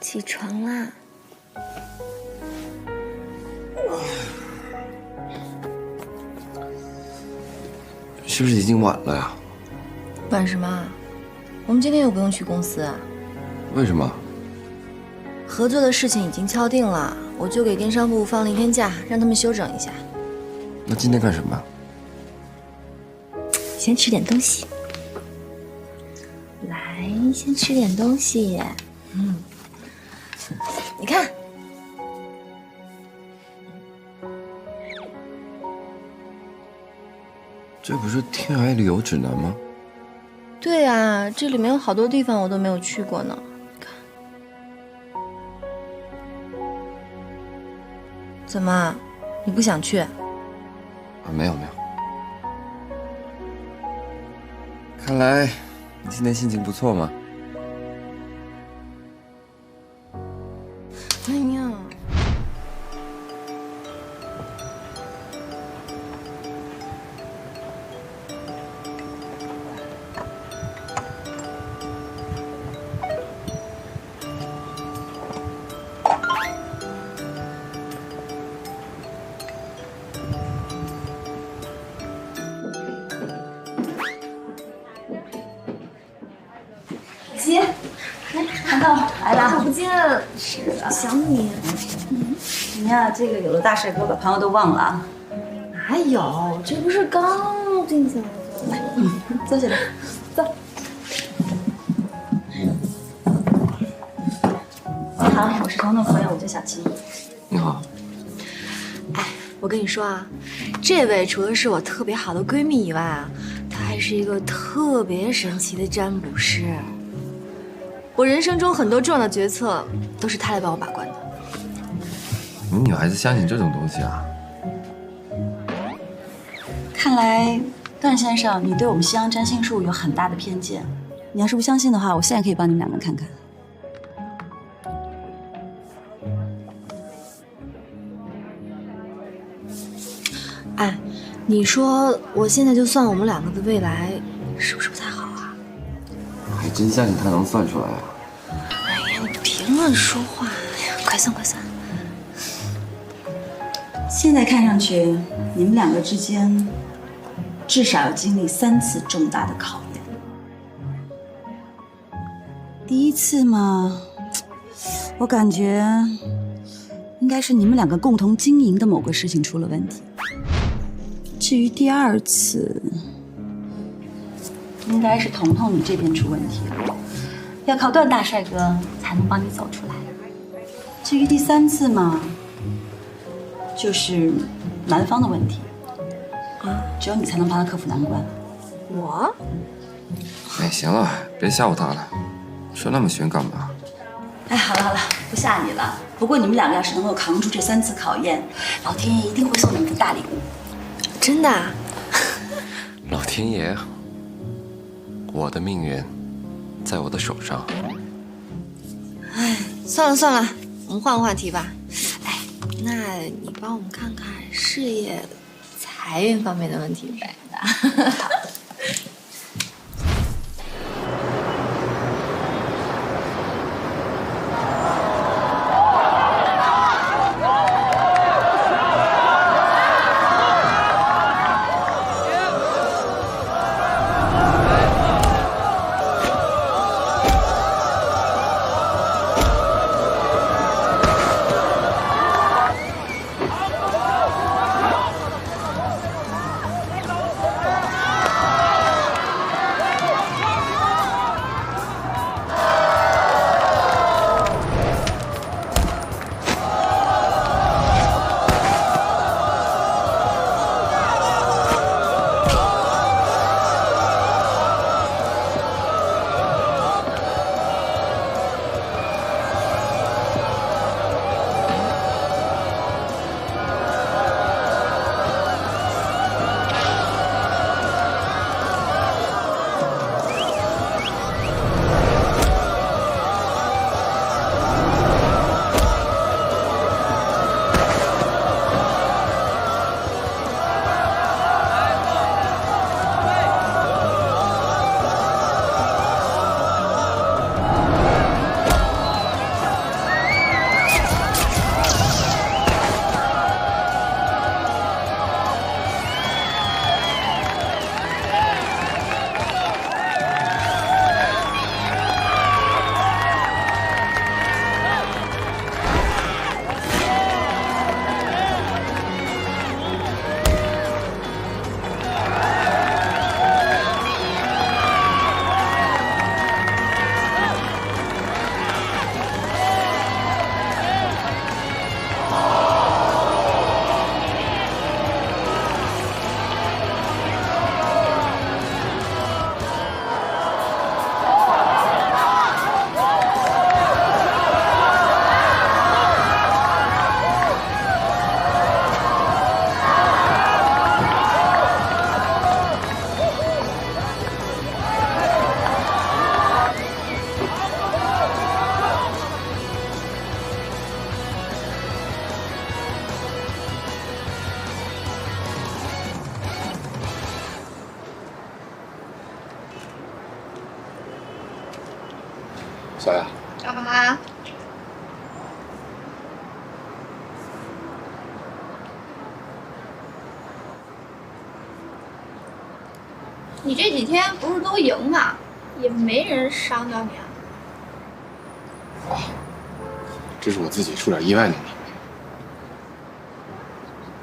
起床啦！是不是已经晚了呀？晚什么啊？我们今天又不用去公司啊。为什么？合作的事情已经敲定了，我就给电商部放了1天假，让他们休整一下。那今天干什么？先吃点东西。来，先吃点东西。你看。这不是天涯旅游指南吗？对啊，这里面有好多地方我都没有去过呢。看，怎么，你不想去？没有没有。看来你今天心情不错嘛。哎呀。姐，看到来了，好不见，是啊，想你。你呀，这个有了大帅哥，把朋友都忘了啊。哪有？这不是刚定下来的。坐下来，坐。你好，我是彤彤朋友，我叫小琪。你好。哎，我跟你说啊，这位除了是我特别好的闺蜜以外啊，她还是一个特别神奇的占卜师。我人生中很多重要的决策都是她来帮我把关的。你们女孩子相信这种东西啊？看来段先生，你对我们西洋占星术有很大的偏见。你要是不相信的话，我现在可以帮你们两个看看。哎，你说我现在就算我们两个的未来，是不是不太好啊？还真相信他能算出来啊？哎呀，你别乱说话！哎呀，快算快算！现在看上去，你们两个之间至少要经历3次重大的考验。第一次嘛，我感觉应该是你们两个共同经营的某个事情出了问题。至于第2次，应该是彤彤你这边出问题了，要靠段大帅哥才能帮你走出来。至于第3次嘛，就是男方的问题，只有你才能帮他克服难关。我？哎，行了，别吓唬他了，说那么悬干嘛？哎，好了好了，不吓你了。不过你们两个要是能够扛住这3次考验，老天爷一定会送你们份大礼物。真的啊？老天爷，我的命运在我的手上。哎，算了算了，我们换个话题吧。哎，那你帮我们看看事业、财运方面的问题呗。好。小雅，干嘛呀？你这几天不是都赢吗？也没人伤到你啊。这是我自己出点意外弄的。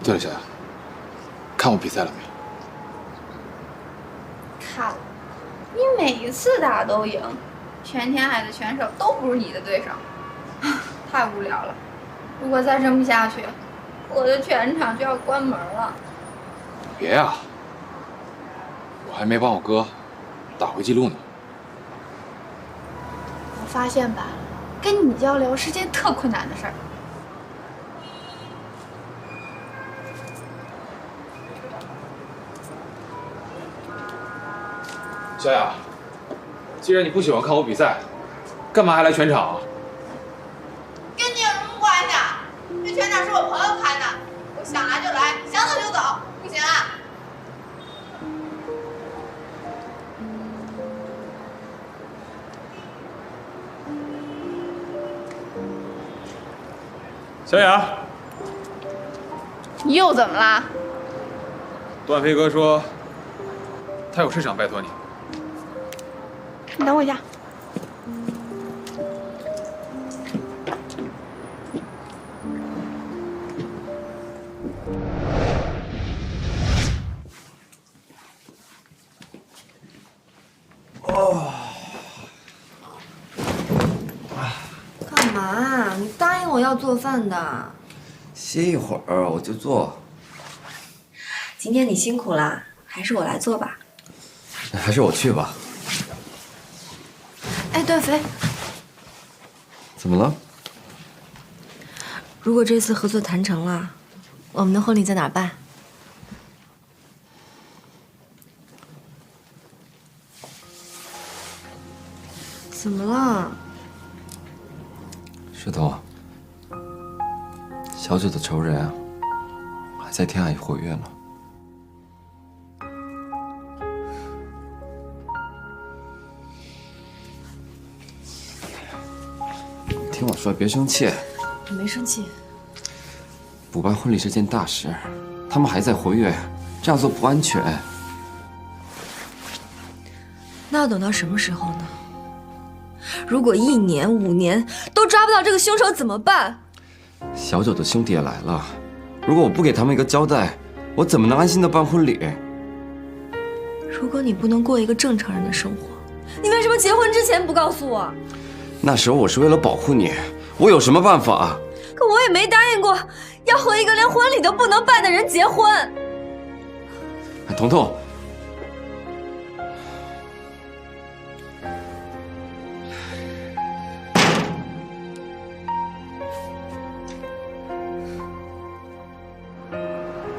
对了，小雅，看我比赛了没？看了，你每一次打都赢，全天海的选手都不是你的对手，太无聊了。如果再这么下去，我的拳场就要关门了。别呀，我还没帮我哥打回记录呢。我发现吧，跟你交流是件特困难的事儿。小雅，既然你不喜欢看我比赛，干嘛还来全场啊？跟你有什么关系啊？这全场是我朋友开的，我想来就来，想走就走，不行啊？小雅，你又怎么啦？段飞哥说，他有事想拜托你。你等我一下。干嘛？你答应我要做饭的。歇一会儿我就做。今天你辛苦啦，还是我来做吧。还是我去吧。哎，段飞，怎么了？如果这次合作谈成了，我们的婚礼在哪儿办？怎么了？石头，小九的仇人啊，还在天海活跃呢。听我说，别生气。我没生气。补办婚礼是件大事，他们还在活跃，这样做不安全。那要等到什么时候呢？如果1年、5年都抓不到这个凶手怎么办？小九的兄弟也来了，如果我不给他们一个交代，我怎么能安心的办婚礼？如果你不能过一个正常人的生活，你为什么结婚之前不告诉我？那时候我是为了保护你，我有什么办法？可我也没答应过要和一个连婚礼都不能办的人结婚。彤彤，